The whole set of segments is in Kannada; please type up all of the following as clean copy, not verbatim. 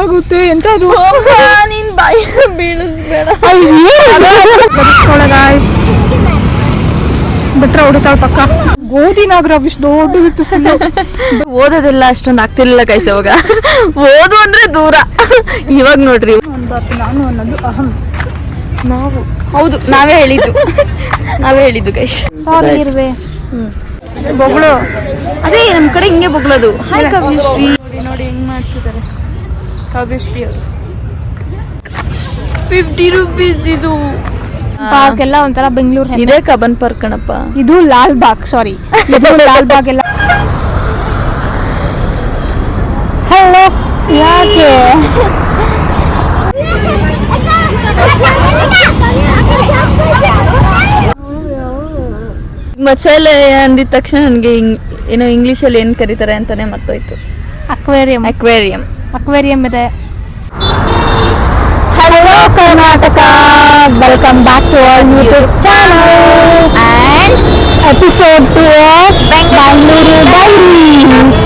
ಆಗುತ್ತೆ ಎಂತ ಅದು ನೀನ್ ಬಾಯಿ ಬೀಳಿಸ್ಬೇಡ. ಬಿಟ್ರೆ ಹೊಡಿತಾಳ ಪಕ್ಕ. ಗೋಧಿನಾಗ್ರ ಇಷ್ಟು ದೊಡ್ಡದಿತ್ತು. ಓದೋದೆಲ್ಲ ಅಷ್ಟೊಂದು ಆಗ್ತಿರ್ಲಿಲ್ಲ ಕೈಸ್ ಅವಾಗ. ಓದು ಅಂದ್ರೆ ದೂರ. ಇವಾಗ ನೋಡ್ರಿ ನಾನು ಅನ್ನೋದು ಅಹಂ. ನಾವು ಹೌದು ನಾವೇ ಹೇಳಿದ್ದು ಕೈಸ್. ಸಾರಿ ಇರ್ವೆ ಬೊಗಳು ಅದೇ ನಮ್ ಕಡೆ ಹಿಂಗೆ ಬೊಗಳೋದು. ಹಾಯ್ ಕಾವ್ಯಶ್ರೀ. ನೋಡಿ ಹೆಂಗ್ ಮಾಡ್ತಿದ್ದಾರೆ ಕಾವ್ಯಶ್ರೀ ಅವರು. 50 ರೂಪೀಸ್ ಇದು. ಪಾರ್ಕ್ ಎಲ್ಲ ಒಂಥರ ಬೆಂಗಳೂರು. ಇದೇ ಕಬ್ಬನ್ ಪಾರ್ಕ್ ಕಣಪ್ಪ. ಇದು ಲಾಲ್ ಬಾಗ್. ಸಾರಿ, ಇದು ಲಾಲ್ ಬಾಗ್ ಎಲ್ಲ. ಹಲೋ, ಯಾಕೆ ಮಸಾಲೆ ಅಂದಿದ ತಕ್ಷಣ ನನಗೆ ಏನೋ ಇಂಗ್ಲಿಷಲ್ಲಿ ಏನು ಕರೀತಾರೆ ಅಂತಾನೆ ಮರ್ತೋಯ್ತು. ಅಕ್ವೇರಿಯಂ ಇದೆ. Hello Karnataka, welcome back to our YouTube channel and episode 2 of Bengaluru diaries.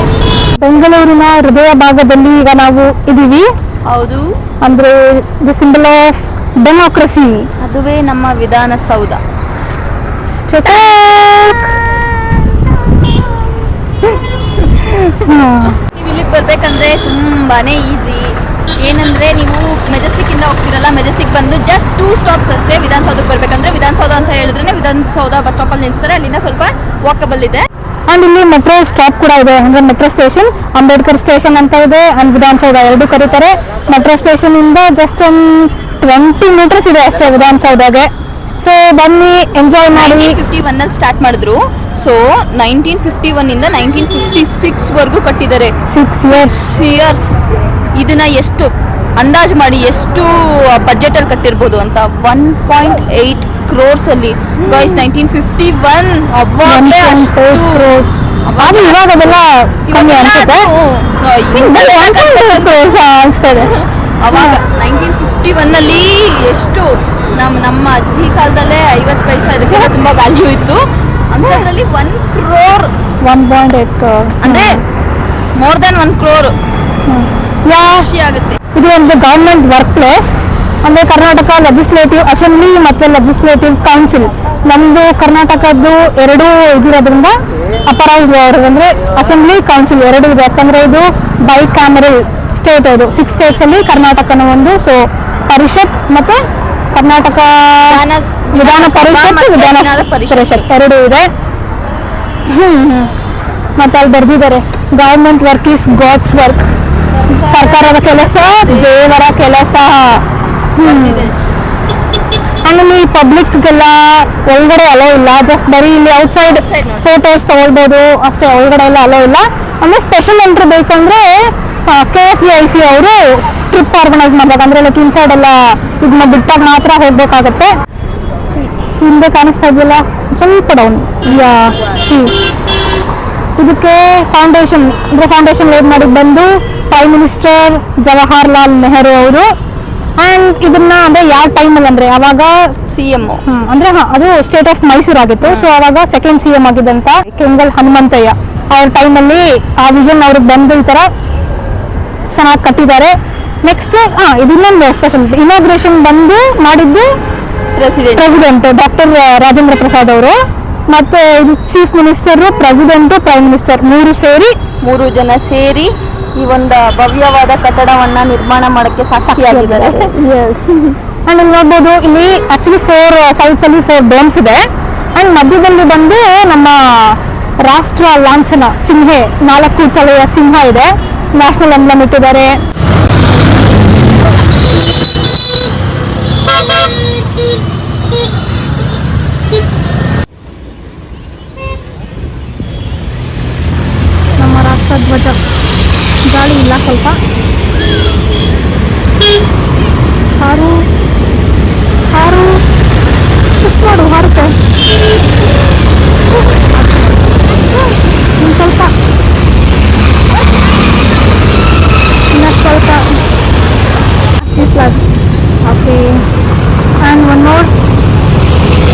ಬೆಂಗಳೂರಿನ ಹೃದಯ ಭಾಗದಲ್ಲಿ ಈಗ ನಾವು ಇದೀವಿ. ಹೌದು, ಅಂದ್ರೆ ದ ಸಿಂಬಲ್ ಆಫ್ ಡೆಮೋಕ್ರಸಿ. ಅದುವೇ ನಮ್ಮ ವಿಧಾನಸೌಧ. ನೀವು ಇಲ್ಲಿಗೆ ಬರ್ಬೇಕಂದ್ರೆ ತುಂಬಾನೇ ಈಸಿ. ಏನಂದ್ರೆ ನೀವು ಮೆಜೆಸ್ಟಿಕ್ ಇಂದ ಹೋಗ್ತಿರಲ್ಲ, ಮೆಜೆಸ್ಟಿಕ್ ಬಂದು ಜಸ್ಟ್ 2 ಸ್ಟಾಪ್ಸ್ ಅಷ್ಟೇ. ವಿಧಾನಸೌಧಕ್ಕೆ ಬರ್ಬೇಕಂದ್ರೆ ವಿಧಾನಸೌಧ ಅಂತ ಹೇಳಿದ್ರೆ ವಿಧಾನಸೌಧ ಬಸ್ ಸ್ಟಾಪ್ ಅಲ್ಲಿ ನಿಲ್ಸ್ತಾರೆ. ಅಲ್ಲಿಂದ ಸ್ವಲ್ಪ ವಾಕಬಲ್ ಇದೆ. ಅಂಡ್ ಇಲ್ಲಿ ಮೆಟ್ರೋ ಸ್ಟಾಪ್ ಕೂಡ ಇದೆ. ಅಂದ್ರೆ ಮೆಟ್ರೋ ಸ್ಟೇಷನ್, ಅಂಬೇಡ್ಕರ್ ಸ್ಟೇಷನ್ ಅಂತ ಇದೆ ಅಂಡ್ ವಿಧಾನಸೌಧ ಎರಡು ಕರೀತಾರೆ. ಮೆಟ್ರೋ ಸ್ಟೇಷನ್ ಇಂದ ಜಸ್ಟ್ ಒಂದು 20 ಮೀಟರ್ಸ್ ಇದೆ ಅಷ್ಟೇ ವಿಧಾನಸೌಧಗೆ. ಸೊ ಬನ್ನಿ, ಎಂಜಾಯ್ ಮಾಡಿ. 1951 ಅಲ್ಲಿ ಸ್ಟಾರ್ಟ್ ಮಾಡಿದ್ರು. ಸೊ 1951 ಇಂದ 1956 ವರೆಗೂ ಕಟ್ಟಿದ್ದಾರೆ. 6 ಇಯರ್ಸ್. ಇದನ್ನ ಎಷ್ಟು ಅಂದಾಜು ಮಾಡಿ ಎಷ್ಟು ಬಜೆಟ್ ಅಲ್ಲಿ ಕಟ್ಟಿರ್ಬೋದು ಅಂತ. 1.8 crores ಅಲ್ಲಿ ಗೈಸ್. 1951 ಇವಾಗ ಅದೆಲ್ಲ ಕಮ್ಮಿ ಅನ್ಸುತ್ತೆ. ಅವಾಗ 1951 ಅಲ್ಲಿ ಎಷ್ಟು ನಮ್ಮ ಅಜ್ಜಿ ಕಾಲದಲ್ಲೇ 50 ಪೈಸಾ ಇದಕ್ಕೆಲ್ಲ ತುಂಬಾ ವ್ಯಾಲ್ಯೂ ಇತ್ತು. ಅಂತದ್ರಲ್ಲಿ 1 crore 1.8 crore ಅಂದ್ರೆ ಮೋರ್ ದನ್ 1 crore ಖುಷಿ ಆಗುತ್ತೆ. ಇದು ಒಂದು ಗವರ್ಮೆಂಟ್ ವರ್ಕ್ ಪ್ಲೇಸ್. ಅಂದ್ರೆ ಕರ್ನಾಟಕ ಲೆಜಿಸ್ಲೇಟಿವ್ ಅಸೆಂಬ್ಲಿ ಮತ್ತೆ ಲೆಜಿಸ್ಲೇಟಿವ್ ಕೌನ್ಸಿಲ್. ನಮ್ದು ಕರ್ನಾಟಕದ್ದು ಎರಡು ಇದಿರೋದ್ರಿಂದ ಅಪರೈಸ್ ಲೇಯರ್ಸ್ ಅಂದ್ರೆ ಅಸೆಂಬ್ಲಿ ಕೌನ್ಸಿಲ್ ಎರಡು ಇದೆ. ಯಾಕಂದ್ರೆ ಇದು ಬೈ ಕ್ಯಾಮರಲ್ ಸ್ಟೇಟ್. ಇದು 6 ಸ್ಟೇಟ್ಸ್ ಅಲ್ಲಿ ಕರ್ನಾಟಕನ ಒಂದು. ಸೊ ಪರಿಷತ್ ಮತ್ತೆ ಕರ್ನಾಟಕ ವಿಧಾನ ಪರಿಷತ್, ವಿಧಾನ ಪರಿಷತ್ ಎರಡು ಇದೆ. ಮತ್ತೆ ಅಲ್ಲಿ ಬರ್ದಿದ್ದಾರೆ government work is God's work. ಸರ್ಕಾರದ ಕೆಲಸ ದೇವರ ಕೆಲಸ. ಆಮೇಲೆ ಪಬ್ಲಿಕ್ಗೆಲ್ಲ ಒಳಗಡೆ ಅಲೋ ಇಲ್ಲ. ಜಸ್ಟ್ ಬರೀ ಇಲ್ಲಿ ಔಟ್ಸೈಡ್ ಫೋಟೋಸ್ ತಗೊಳ್ಬೋದು ಅಷ್ಟೇ, ಒಳಗಡೆ ಎಲ್ಲ ಅಲೋ ಇಲ್ಲ. ಅಂದ್ರೆ ಸ್ಪೆಷಲ್ ಎಂಟ್ರಿ ಬೇಕಂದ್ರೆ KSDIC ಅವರು ಟ್ರಿಪ್ ಆರ್ಗನೈಸ್ ಮಾಡ್ಬೇಕು. ಅಂದ್ರೆ ಲೈಕ್ ಇನ್ಸೈಡ್ ಎಲ್ಲ ಇದನ್ನ ಬಿಟ್ಟಾಗ ಮಾತ್ರ ಹೋಗ್ಬೇಕಾಗತ್ತೆ. ಹಿಂದೆ ಕಾಣಿಸ್ತಾ ಇದೆಯಲ್ಲ ಸ್ವಲ್ಪ ಡೌನ್. ಇದಕ್ಕೆ ಫೌಂಡೇಶನ್ ಅಂದ್ರೆ ಫೌಂಡೇಶನ್ ಲೇಡ್ ಮಾಡಿದ್ ಬಂದು ಪ್ರೈಮ್ ಮಿನಿಸ್ಟರ್ ಜವಾಹರ್ಲಾಲ್ ನೆಹರು ಅವರು. ಅಂಡ್ ಇದನ್ನ ಅಂದ್ರೆ ಯಾವ ಟೈಮಲ್ಲಿ ಅಂದ್ರೆ ಅವಾಗ CM ಅಂದ್ರೆ ಅದು ಸ್ಟೇಟ್ ಆಫ್ ಮೈಸೂರು ಆಗಿತ್ತು. ಸೊ ಅವಾಗ ಸೆಕೆಂಡ್ CM ಆಗಿದ್ದಂತ ಕೆಂಗಲ್ ಹನುಮಂತಯ್ಯ ಅವ್ರ ಟೈಮಲ್ಲಿ ಆ ವಿಷನ್ ಅವ್ರಿಗೆ ಬಂದು ಈ ತರ ಚೆನ್ನಾಗಿ ಕಟ್ಟಿದ್ದಾರೆ. ನೆಕ್ಸ್ಟ್ ಇದನ್ನೊಂದು ಸ್ಪೆಷಲ್ ಇನಾಗ್ರೇಷನ್ ಬಂದು ಮಾಡಿದ್ದು ಪ್ರೆಸಿಡೆಂಟ್ ಡಾಕ್ಟರ್ ರಾಜೇಂದ್ರ ಪ್ರಸಾದ್ ಅವರು. ಮತ್ತೆ ಇದು chief minister, president, prime minister ಮೂರು ಜನ ಸೇರಿ ಈ ಒಂದು ಭವ್ಯವಾದ ಕಟ್ಟಡವನ್ನ ನಿರ್ಮಾಣ ಮಾಡಕ್ಕೆ ಸಾಕ್ಷಿಯಾಗಿದ್ದಾರೆ. ಅಂಡ್ ಇಲ್ಲಿ ನೋಡ್ಬೋದು, ಇಲ್ಲಿ ಆಕ್ಚುಲಿ 4 ಸೈಡ್ಸ್ ಅಲ್ಲಿ 4 ಡೋಮ್ಸ್ ಇದೆ. ಅಂಡ್ ಮಧ್ಯದಲ್ಲಿ ಬಂದು ನಮ್ಮ ರಾಷ್ಟ್ರ ಲಾಂಛನ ಚಿಹ್ನೆ 4 ತಲೆಯ ಸಿಂಹ ಇದೆ. ನ್ಯಾಷನಲ್ ಎಂಬ್ಲಮ್ ಇಟ್ಟಿದ್ದಾರೆ. ನಮ್ಮ ರಾಷ್ಟ್ರ ಧ್ವಜ. ಗಾಳಿ ಇಲ್ಲ ಸ್ವಲ್ಪ. ಹಾರು ಪುಷ್ ಮಾಡು, ಹಾರುತ್ತೆ. ಇನ್ನು ಸ್ವಲ್ಪ ಓಕೆ. And one more.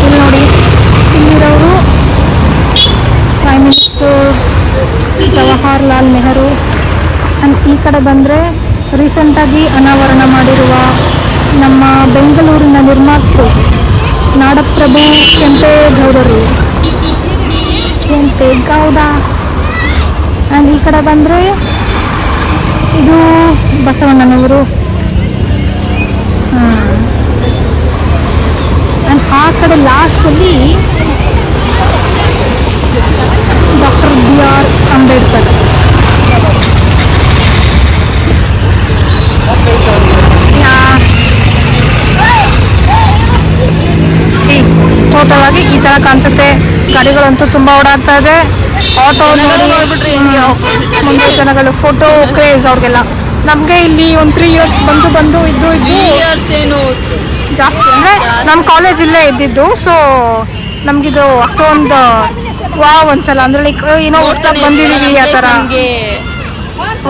ಇಲ್ಲಿ ನೋಡಿ, ಇಲ್ಲಿರೋರು prime minister Jawaharlal Nehru. And ಈ ಕಡೆ ಬಂದರೆ ರೀಸೆಂಟಾಗಿ ಅನಾವರಣ ಮಾಡಿರುವ ನಮ್ಮ ಬೆಂಗಳೂರಿನ ನಿರ್ಮಾತೃ ನಾಡಪ್ರಭು ಕೆಂಪೇಗೌಡರು. ಕೆಂಪೇಗೌಡ. ಆ್ಯಂಡ್ ಈ ಕಡೆ ಬಂದರೆ ಇದು ಬಸವಣ್ಣನವರು. ಆ್ಯಂಡ್ ಆ ಕಡೆ ಲಾಸ್ಟಲ್ಲಿ ಡಾಕ್ಟರ್ BR ಅಂಬೇಡ್ಕರ್. ಟೋಟಲ್ ಆಗಿ ಈ ತರ ಕಾಣಿಸುತ್ತೆ. ಗಾಡಿಗಳಂತೂ ತುಂಬಾ ಓಡಾಡ್ತಾ ಇದೆ. ಆಟೋ ನೋಡ್ಬಿಟ್ರೆ ಹೆಂಗೆ opposite ಅಲ್ಲಿ ಮುಂದೆ ಜನಗಳು ಫೋಟೋ ಕ್ರೇಜ್ ಅವ್ರಿಗೆಲ್ಲ. ನಮಗೆ ಇಲ್ಲಿ ಒಂದು 3 ಇಯರ್ಸ್ ಬಂದು ಇದ್ದು ಇಯರ್ಸ್ ಏನು ಜಾಸ್ತಿ ಅಂದರೆ ನಮ್ಮ ಕಾಲೇಜ್ ಇಲ್ಲೇ ಇದ್ದಿದ್ದು. ಸೊ ನಮಗಿದು ಅಷ್ಟೊಂದು ವಾವ್ ಅನ್ಸಲ್ಲ. ಅಂದ್ರೆ ಲೈಕ್ ಏನೋ ಹೊಸ್ದಾಗಿ ಬಂದಿದ್ದೀವಿ ಆ ಥರ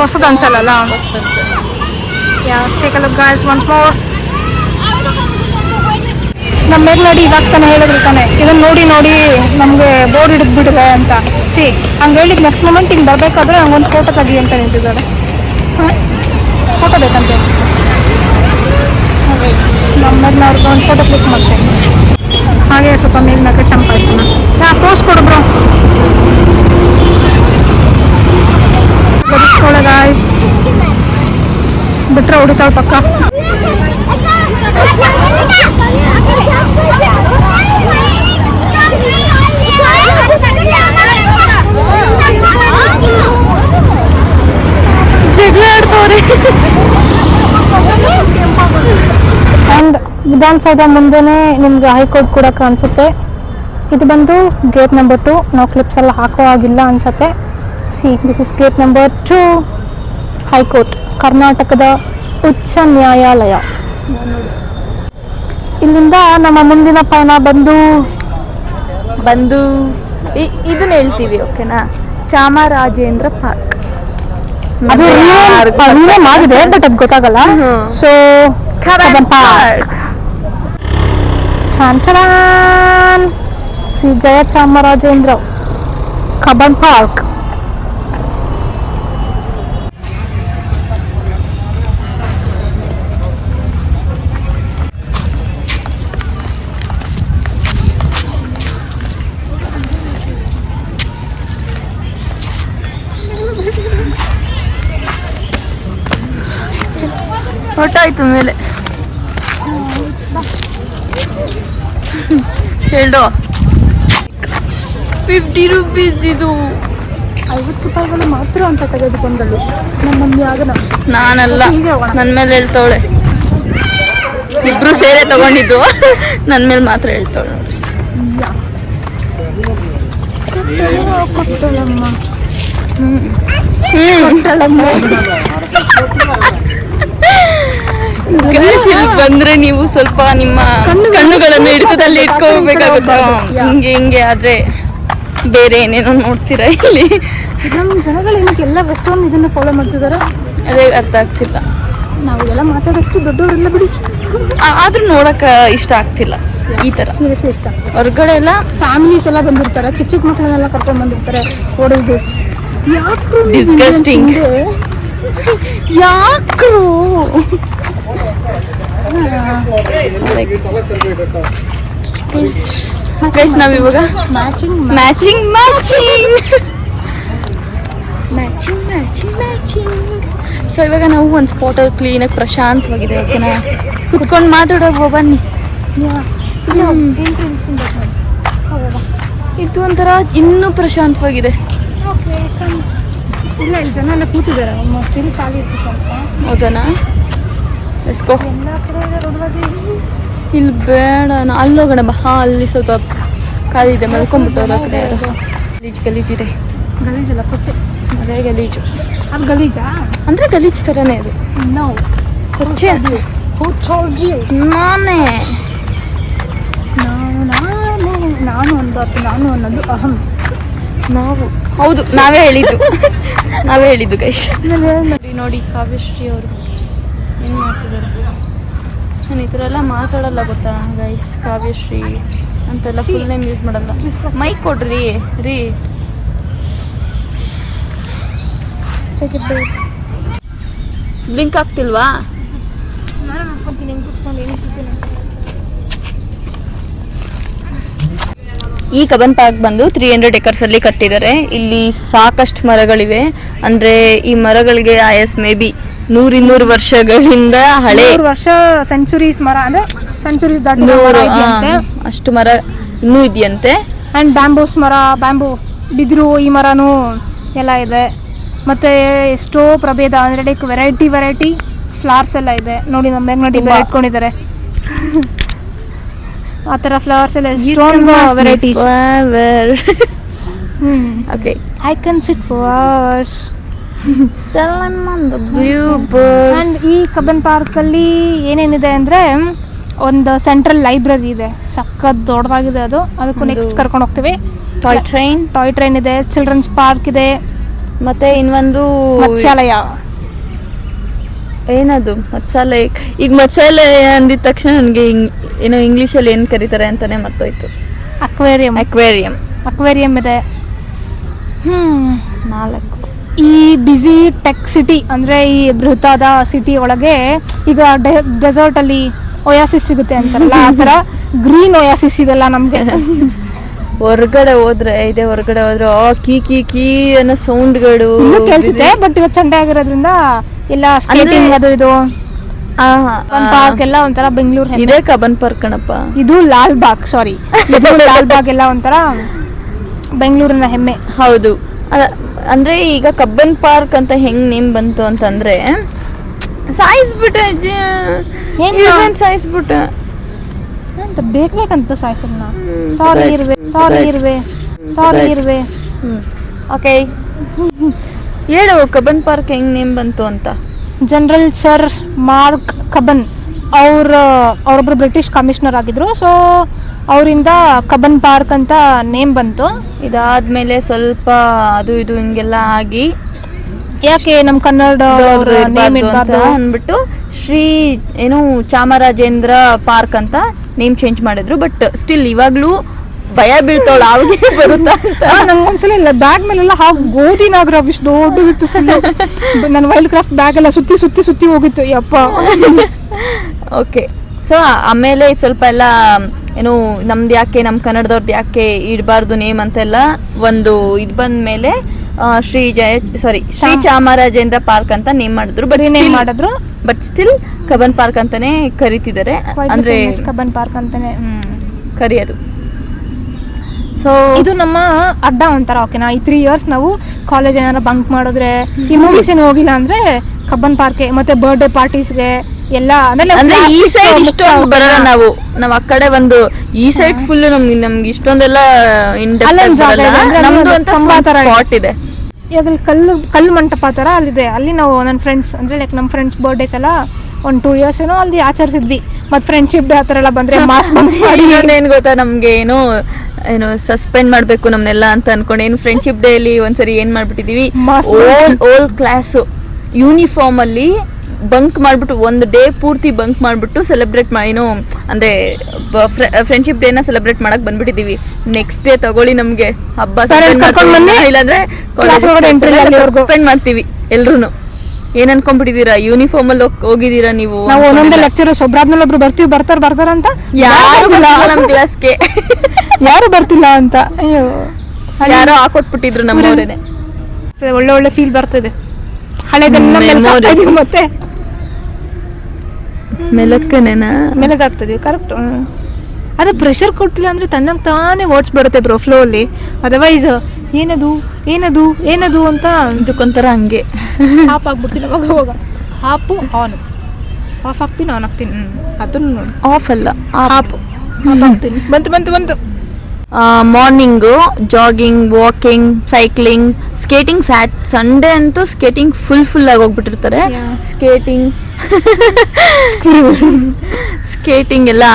ಹೊಸದು ಅನ್ಸಲ್ಲ. Take a look guys once more. ನಮ್ಮ ಮೇಲ್ನಡಿ ಇವಾಗ ತಾನೇ ಹೇಳಿದ್ರು ತಾನೆ, ಇದನ್ನು ನೋಡಿ ನೋಡಿ ನಮಗೆ ಬೋರ್ಡ್ ಹಿಡಿದ್ಬಿಟ್ಟಿದೆ ಅಂತ. ಹಂಗೆ ಹೇಳಿದ್ ನೆಕ್ಸ್ಟ್ ಮೂಮೆಂಟ್ ಹಿಂಗೆ ಬರಬೇಕಾದ್ರೆ ನಂಗೊಂದು ಫೋಟೋ ತೆಗಿ ಅಂತ ನಿಂತಿದ್ದಾರೆ. ಫೋಟೋ ಬೇಕಂತೆ. ನಮ್ಮ ಮೇಲ್ನವ್ರಿಗೆ ಒಂದು ಫೋಟೋ ಕ್ಲಿಕ್ ಮಾಡ್ತೇನೆ. ಹಾಗೆ ಸ್ವಲ್ಪ ಮೇಲ್ನಾಗ ಚಂಪಾಯಿಸೋಣ. Post ಕೊಡ್ಬ್ರು ಬಡಿಸ್ಕೊಳ್ಳೋ guys. ಬಿಟ್ರೆ ಹೊಡಿತಾಳೆ ಪಕ್ಕ. ಜಗಳ ಆಡ್ತವ್ರೆ. ಆ್ಯಂಡ್ ವಿಧಾನಸೌಧ ಮುಂದೆನೇ ನಿಮ್ಗೆ ಹೈಕೋರ್ಟ್ ಕೂಡ ಕಾಣಿಸುತ್ತೆ. ಇದು ಬಂದು ಗೇಟ್ ನಂಬರ್ 2. ನಾವು ಕ್ಲಿಪ್ಸ್ ಎಲ್ಲ ಹಾಕೋ ಆಗಿಲ್ಲ ಅನ್ಸುತ್ತೆ. This is gate number 2, high court, ಕರ್ನಾಟಕದ ಉಚ್ಚ ನ್ಯಾಯಾಲಯ. ಇಲ್ಲಿಂದ ನಮ್ಮ ಮುಂದಿನ ಪಯಣ ಬಂದು ಇದನ್ನ ಹೇಳ್ತೀವಿ, ಓಕೆನಾ? ಚಾಮರಾಜೇಂದ್ರ ಪಾರ್ಕ್. ಅದು ರಿನೇಮ್ ಆಗಿದೆ, ಬಟ್ ಅದು ಗೊತ್ತಾಗಲ್ಲ. So Cubbon Park. Shri Jaya Chamarajendra Cubbon Park. ಹೊಟ್ಟಾಯ್ತು ಮೇಲೆ ಚೆಲ್ಡು 50 ರೂಪೀಸ್. ಇದು 50 ರೂಪಾಯಿಗಳು ಮಾತ್ರ ಅಂತ ತೆಗೆದುಕೊಂಡಳು ನಮ್ಮ ಮಮ್ಮಿ. ಆಗನ ನಾನಲ್ಲ, ನನ್ನ ಮೇಲೆ ಹೇಳ್ತವಳೆ. ಇಬ್ರು ಸೇರೆ ತಗೊಂಡಿದ್ದು ನನ್ನ ಮೇಲೆ ಮಾತ್ರ ಹೇಳ್ತವಳೆ. ಕೊಟ್ಟಳಮ್ಮ. ಬಂದ್ರೆ ನೀವು ಸ್ವಲ್ಪ ನಿಮ್ಮ ಕಣ್ಣುಗಳನ್ನು ಹಿಡಿತದಲ್ಲಿ ಇಟ್ಕೋಬೇಕಾಗುತ್ತೆ. ಹಿಂಗೆ ಆದ್ರೆ ಬೇರೆ ಏನೇನೋ ನೋಡ್ತೀರಾ ಇಲ್ಲಿ. ನಮ್ಮ ಜನಗಳು ಏನಕ್ಕೆ ಎಲ್ಲ ವೆಸ್ಟರ್ನ್ ಇದನ್ನ ಫಾಲೋ ಮಾಡ್ತಿದಾರೆ ಅದೇ ಅರ್ಥ ಆಗ್ತಿಲ್ಲ. ನಾವೆಲ್ಲ ಮಾತಾಡೋಷ್ಟು ದೊಡ್ಡವರೆಲ್ಲ ಬಿಡಿ. ಆದ್ರೂ ನೋಡಕ್ ಇಷ್ಟ ಆಗ್ತಿಲ್ಲ ಈ ತರ. ಸೀರಿಯಸ್ಲಿ ಇಷ್ಟ. ಹೊರಗಡೆ ಎಲ್ಲ ಫ್ಯಾಮಿಲೀಸ್ ಎಲ್ಲ ಬಂದಿರ್ತಾರೆ, ಚಿಕ್ಕ ಮಕ್ಕಳನ್ನೆಲ್ಲ ಕರ್ಕೊಂಡ್ ಬಂದಿರ್ತಾರೆ. What is this? ಯಾಕ್ರು ಡಿಸ್ಗಸ್ಟಿಂಗ್. ಯಾಕ್ರು ಗೈಸ್ ನಾವಿವಾಗ matching matching matching matching matching matching. So ಇವಾಗ ನಾವು ಒಂದು ಸ್ಪಾಟಲ್ಲಿ ಕ್ಲೀನಾಗಿ ಪ್ರಶಾಂತವಾಗಿದೆ, ಓಕೆನಾ? ಕುತ್ಕೊಂಡು ಮಾತಾಡೋದು ಬನ್ನಿ. ಇದು ಒಂಥರ ಇನ್ನೂ ಪ್ರಶಾಂತವಾಗಿದೆ. ಇಲ್ಲ, ಇಲ್ಲಿ ಜನ ಎಲ್ಲ ಕೂತಿದ್ದಾರೆ. ಖಾಲಿ ಇತ್ತು ಸ್ವಲ್ಪ. ಹೌದನಾ? ಎಸ್ಕೋ ಎಲ್ಲ ಕಡೆ ಇಲ್ಲಿ ಬೇಡ, ಅಲ್ಲಿ ಹೋಗೋಣ ಬಾ. ಅಲ್ಲಿ ಸ್ವಲ್ಪ ಖಾಲಿ ಇದೆ, ಮಲ್ಕೊಂಡ್ಬಿಟ್ಟವ್ರು ಆ ಕಡೆ ಯಾರು. ಗಲೀಜಿದೆ. ಗಲೀಜಲ್ಲ, ಕೊಚ್ಚೆ. ಅದೇ ಗಲೀಜು. ಅದು ಗಲೀಜಾ? ಅಂದರೆ ಗಲೀಜು ಥರನೇ ಅದು. ನಾವು ಕೊಚ್ಚೆ ನಾನೇ ನಾನು ಅನ್ಬಾರ್ದು. ನಾನು ಅನ್ನೋದು ಅಹಂ. ನಾವು ಹೌದು, ನಾವೇ ಹೇಳಿದ್ದು ಗೈಸ್. ನೋಡಿ ಕಾವ್ಯಶ್ರೀ ಅವರು ಏನು ಮಾಡ್ತಿದ್ದಾರೆ. ನಾನು ಈ ಥರ ಎಲ್ಲ ಮಾತಾಡಲ್ಲ ಗೊತ್ತಾ ಗೈಸ್. ಕಾವ್ಯಶ್ರೀ ಅಂತೆಲ್ಲ ಫುಲ್ ನೇಮ್ ಯೂಸ್ ಮಾಡಲ್ಲ. ಮೈಕ್ ಕೊಡ್ರಿ ರೀ. ಬ್ಲಿಂಕ್ ಆಗ್ತಿಲ್ವಾ? ಈ ಕಬ್ಬನ್ ಪಾರ್ಕ್ ಬಂದು 300 acres ಅಲ್ಲಿ ಕಟ್ಟಿದ್ದಾರೆ. ಇಲ್ಲಿ ಸಾಕಷ್ಟು ಮರಗಳಿವೆ. ಅಂದ್ರೆ ಈ ಮರಗಳಿಗೆ ಆಯಸ್ ಮೇ ಬಿ 100-200 ವರ್ಷಗಳಿಂದ ಹಳೆ 100 ವರ್ಷ ಸೆಂಚುರೀಸ್ ಮರ ಅಂದ್ರೆ ಸೆಂಚುರೀಸ್ ದಾಟಿರೋ ಮರ ಇದೆಯಂತೆ. ಅಷ್ಟು ಮರ ಇನ್ನೂ ಇದೆಯಂತೆ. ಅಂಡ್ ಬ್ಯಾಂಬೂಸ್ ಮರ, ಬ್ಯಾಂಬೂ ಬಿದಿರು ಈ ಮರನೂ ಎಲ್ಲ ಇದೆ. ಮತ್ತೆ ಎಷ್ಟೋ ಪ್ರಭೇದ ಅಂದ್ರೆ ಲೈಕ್ ವೆರೈಟಿ ಫ್ಲವರ್ಸ್ ಎಲ್ಲ ಇದೆ. ನೋಡಿ ನಮ್ಮ ನೋಡಿ ಇಟ್ಕೊಂಡಿದ್ದಾರೆ ಆ ಥರ ಫ್ಲವರ್ಸ್ ಎಲ್ಲ ಎಷ್ಟೊಂದು varieties. Okay, I can sit ಫಾರ್ಸ್. ಅಂಡ್ ಈ ಕಬ್ಬನ್ ಪಾರ್ಕಲ್ಲಿ ಏನೇನಿದೆ ಅಂದರೆ ಒಂದು ಸೆಂಟ್ರಲ್ ಲೈಬ್ರರಿ ಇದೆ, ಸಖತ್ ದೊಡ್ಡದಾಗಿದೆ ಅದು. ಅದಕ್ಕೂ ನೆಕ್ಸ್ಟ್ ಕರ್ಕೊಂಡು ಹೋಗ್ತೀವಿ. ಟಾಯ್ ಟ್ರೈನ್ ಇದೆ, ಚಿಲ್ಡ್ರನ್ಸ್ ಪಾರ್ಕ್ ಇದೆ, ಮತ್ತೆ ಇನ್ನೊಂದು ಮತ್ಸ್ಯಾಲಯ. ಏನದು ಮತ್ಸ್ಯಾಲಯ? ಈಗ ಮತ್ಸ್ಯಾಲಯ ಅಂದಿದ ತಕ್ಷಣ ನನಗೆ ಏನೋ ಇಂಗ್ಲೀಷಲ್ಲಿ ಏನು ಕರೀತಾರೆ ಅಂತಾನೆ ಮರ್ತೋಯ್ತು. ಅಕ್ವೇರಿಯಂ ಇದೆ. 4 ಈ ಬ್ಯುಸಿ ಟೆಕ್ ಸಿಟಿ ಅಂದರೆ ಈ ಬೃಹತ್ತಾದ ಸಿಟಿ ಒಳಗೆ ಈಗ ಡೆಸರ್ಟ್ ಅಲ್ಲಿ ಒಯಾಸಿಸ್ ಸಿಗುತ್ತೆ ಅಂತಾರಲ್ಲ, ಆ ಥರ ಗ್ರೀನ್ ಒಯಾಸಿಸ್ ಇದೆಲ್ಲ ನಮಗೆ. ಹೊರಗಡೆ ಹೋದ್ರೆ ಕೀ ಕೀ ಕೀ ಅನ್ನೋ ಸೌಂಡ್ಗಳು ಕೇಳಿಸುತ್ತೆ. ಬಟ್ ಇವತ್ತು ಸಂಡೇ ಆಗಿರೋದ್ರಿಂದ ಎಲ್ಲ ಸ್ಕೇಟಿಂಗ್ ಅದು ಇದು ಪಾರ್ಕ್ ಎಲ್ಲ ಒಂಥರ ಬೆಂಗಳೂರು ಇದೆ. ಕಬ್ಬನ್ ಪಾರ್ಕ್ ಕಣಪ್ಪ, ಇದು ಲಾಲ್ಬಾಗ್. ಸಾರಿ, ಇದು ಲಾಲ್ಬಾಗ್ ಎಲ್ಲ ಒಂಥರ ಬೆಂಗಳೂರಿನ ಹೆಮ್ಮೆ. ಹೌದು. ಅಂದ್ರೆ ಈಗ ಕಬ್ಬನ್ ಪಾರ್ಕ್ ಅಂತ ಹೆಂಗ್ ನೇಮ್ ಬಂತು ಅಂತಂದ್ರೆ ಸಾಯಿಸ್ಬಿಟ್ಟ ಅಂತ ಬೇಕಂತ ಸಾಯಿಸಲ್ಲ. ಸಾರಿ ಇರುವೆ. ಓಕೆ, ಹೇಳು ಕಬ್ಬನ್ ಪಾರ್ಕ್ ಹೆಂಗ್ ನೇಮ್ ಬಂತು ಅಂತ. ಜನರಲ್ ಸರ್ ಮಾರ್ಕ್ ಕಬ್ಬನ್ ಅವರೊಬ್ರು ಬ್ರಿಟಿಷ್ ಕಮಿಷನರ್ ಆಗಿದ್ರು. ಸೊ ಅವರಿಂದ ಕಬ್ಬನ್ ಪಾರ್ಕ್ ಅಂತ ನೇಮ್ ಬಂತು. ಇದಾದ್ಮೇಲೆ ಸ್ವಲ್ಪ ಅದು ಇದು ಹಿಂಗೆಲ್ಲ ಆಗಿ ಯಾಕೆ ನಮ್ಮ ಕನ್ನಡ ಅಂದ್ಬಿಟ್ಟು ಶ್ರೀ ಏನು ಚಾಮರಾಜೇಂದ್ರ ಪಾರ್ಕ್ ಅಂತ ನೇಮ್ ಚೇಂಜ್ ಮಾಡಿದ್ರು. ಬಟ್ ಸ್ಟಿಲ್ ಇವಾಗ್ಲೂ ಭಯ ಬೀಳ್ತಾವಳ ಅವ್ರಿಗೆ ಬರುತ್ತಾ ಅಂತ. ನಂಗೊಂದ್ಸಲ ಇಲ್ಲ ಬ್ಯಾಗ್ ಮೇಲೆಲ್ಲ ಹಾಗೆ ಗೋಧಿ ನಾಗರ ಇಷ್ಟು ದೊಡ್ಡದಿತ್ತು. ನನ್ನ ವೈಲ್ಡ್ ಕ್ರಾಫ್ಟ್ ಬ್ಯಾಗ್ ಎಲ್ಲ ಸುತ್ತಿ ಹೋಗಿತ್ತು ಯಪ್ಪ. ಓಕೆ, ಸೊ ಆಮೇಲೆ ಸ್ವಲ್ಪ ಎಲ್ಲ ಏನು ನಮ್ದು ಯಾಕೆ ನಮ್ಮ ಕನ್ನಡದವ್ರದ್ದು ಯಾಕೆ ಇಡಬಾರ್ದು ನೇಮ್ ಅಂತೆಲ್ಲ ಒಂದು ಇದು ಬಂದ ಮೇಲೆ ಶ್ರೀ ಚಾಮರಾಜೇಂದ್ರ ಪಾರ್ಕ್ ಅಂತ ನೇಮ್ ಮಾಡಿದ್ರು. ಬಟ್ ಸ್ಟಿಲ್ ಕಬ್ಬನ್ ಪಾರ್ಕ್ ಅಂತಾನೆ ಕರಿತಿದ್ದಾರೆ. ಅಂದ್ರೆ ಕಬ್ಬನ್ ಪಾರ್ಕ್ ಅಂತಾನೆ ಕರಿಯೋದು. ಸೊ ಇದು ನಮ್ಮ ಅಡ್ಡ ಒಂಥರ. ಓಕೆನಾ, ಈ 3 years ನಾವು ಕಾಲೇಜ್ ಏನಾರ ಬಂಕ್ ಮಾಡಿದ್ರೆ, ಈ ಮೂವೀಸ್ ಏನು ಹೋಗಿಲ್ಲ ಅಂದ್ರೆ ಕಬ್ಬನ್ ಪಾರ್ಕ್ಗೆ, ಮತ್ತೆ ಬರ್ಡೇ ಪಾರ್ಟೀಸ್ಗೆ ಎಲ್ಲ. ಅಂದ್ರೆ ಈ ಸೈಡ್ ಇಷ್ಟೊಂದು ಬರಲ್ಲ ನಾವು ಆ ಕಡೆ ಒಂದು ಈ ಸೈಡ್ ಫುಲ್ ನಮ್ಗೆ ಇಷ್ಟೊಂದೆಲ್ಲ ನಮ್ದು ಅಂತ ಸ್ಪಾಟ್ ಇದೆ. ಇವಾಗ ಕಲ್ಲು ಮಂಟಪ ತರ ಅಲ್ಲಿದೆ. ಅಲ್ಲಿ ನಾವು ನನ್ನ ಫ್ರೆಂಡ್ಸ್ ಅಂದ್ರೆ ಲೈಕ್ ನಮ್ಮ ಫ್ರೆಂಡ್ಸ್ ಬರ್ಡೇಸ್ ಎಲ್ಲ ಒಂದು 2 years ಏನೋ ಅಲ್ಲಿ ಆಚರಿಸಿದ್ವಿ. ಮತ್ತೆ ಫ್ರೆಂಡ್ಶಿಪ್ ಡೇ ಆ ಥರ ಎಲ್ಲ ಬಂದ್ರೆ ಮಾಸ್ ಏನ್ ಗೊತ್ತಾ, ನಮ್ಗೆ ಏನು ಸಸ್ಪೆಂಡ್ ಮಾಡ್ಬೇಕು ನಮ್ನೆಲ್ಲ ಅಂತ ಅನ್ಕೊಂಡು ಏನು ಫ್ರೆಂಡ್ಶಿಪ್ ಡೇ ಅಲ್ಲಿ ಒಂದ್ಸರಿ ಏನ್ ಮಾಡ್ಬಿಟ್ಟಿದೀವಿ, ಓಲ್ ಕ್ಲಾಸ್ ಯೂನಿಫಾರ್ಮ್ ಅಲ್ಲಿ ಬಂಕ್ ಮಾಡ್ಬಿಟ್ಟು ಒಂದು ಡೇ ಪೂರ್ತಿ ಬಂಕ್ ಮಾಡ್ಬಿಟ್ಟು ಸೆಲೆಬ್ರೇಟ್ ಏನು ಅಂದ್ರೆ ಫ್ರೆಂಡ್ಶಿಪ್ ಡೇನ ಸೆಲೆಬ್ರೇಟ್ ಮಾಡಕ್ ಬಂದ್ಬಿಟ್ಟಿದೀವಿ. ನೆಕ್ಸ್ಟ್ ಡೇ ತಗೊಳ್ಳಿ ನಮ್ಗೆ ಹಬ್ಬ ಇಲ್ಲಾಂದ್ರೆ ಸಸ್ಪೆಂಡ್ ಮಾಡ್ತೀವಿ ಎಲ್ರು. ಏನ್ ಅನ್ಕೊಂಡ್ಬಿಟ್ಟಿದೀರಾ, ಯೂನಿಫಾರ್ಮ್ ಅಲ್ಲಿ ಹೋಗಿದೀರಾ ನೀವು? ನಾವು ಒಂದೊಂದೇ ಲೆಕ್ಚರರ್ಸ್ ಒಬ್ರಾದ್ಮೇಲೆ ಒಬ್ರು ಬರ್ತಾರ ಅಂತ ಯಾರು ನಮ್ ಕ್ಲಾಸ್ಗೆ ಯಾರು ಬರ್ತಿಲ್ಲ ಅಂತ ಅಯ್ಯೋ ಯಾರೋ ಹಾಕೊಟ್ಬಿಟ್ಟಿದ್ರು ನಮ್ಮವರೇನೆ. ಒಳ್ಳೆ ಫೀಲ್ ಬರ್ತದೆ. ಹಳೆದೆಲ್ಲ ಮತ್ತೆ ಮೆಲಗಾಗ್ತದೆ. ಕರೆಕ್ಟ್. ಅದು ಪ್ರೆಷರ್ ಕೊಟ್ಟಿಲ್ಲ ಅಂದ್ರೆ ತನ್ನಂಗೆ ತಾನೇ ವರ್ಡ್ಸ್ ಬರುತ್ತೆ ಬ್ರೋ ಫ್ಲೋ ಅಲ್ಲಿ. ಅದರ್ವೈಸ್ ಏನದು ಅಂತ ಇದಕ್ಕೊಂಥರ ಹಂಗೆ ಹಾಪ್ ಆಗ್ಬಿಡ್ತೀನಿ. ಅವಾಗ ಹಾಪು ಆಫ್ ಆಗ್ತೀನಿ, ಆನ್ ಆಗ್ತೀನಿ. ಅದನ್ನು ಆಫ್ ಅಲ್ಲ, ಹಾಪ್ ಆಗ್ತೀನಿ. ಬಂತು morning jogging, walking, cycling, skating. Sunday ಅಂತೂ ಸ್ಕೇಟಿಂಗ್ ಫುಲ್ ಆಗಿ ಹೋಗ್ಬಿಟ್ಟಿರ್ತಾರೆ. ಸ್ಕೇಟಿಂಗ್ ಎಲ್ಲ